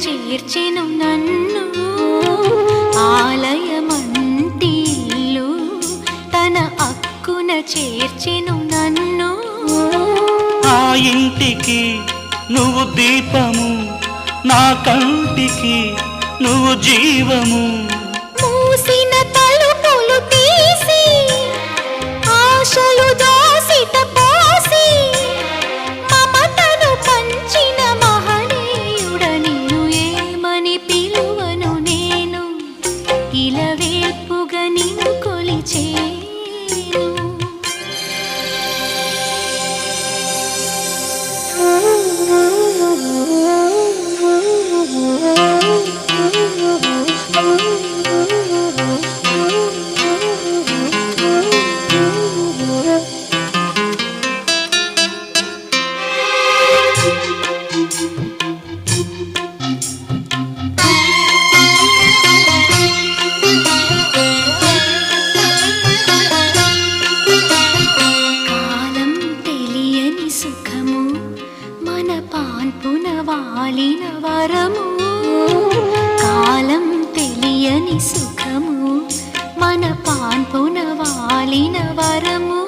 చేర్చెను నన్ను ఆలయమంటిల్లు తన అక్కున చేర్చెను నన్ను. ఆ ఇంటికి నువ్వు దీపము, నా కంటికి నువ్వు జీవము. మూసిన తలుపులు తీసి ఆశలు దోసిట పోసి మమతను పంచిన మహనీయుడ నిన్ను ఏమని పిలువను నేను, ఇలవేల్పుగా నిన్ను కొలిచేను. కాలం తెలియని సుఖము మన పాన్పున వాలిన వరము, కాలం తెలియని సుఖము మన పాన్పున వాలిన వరము.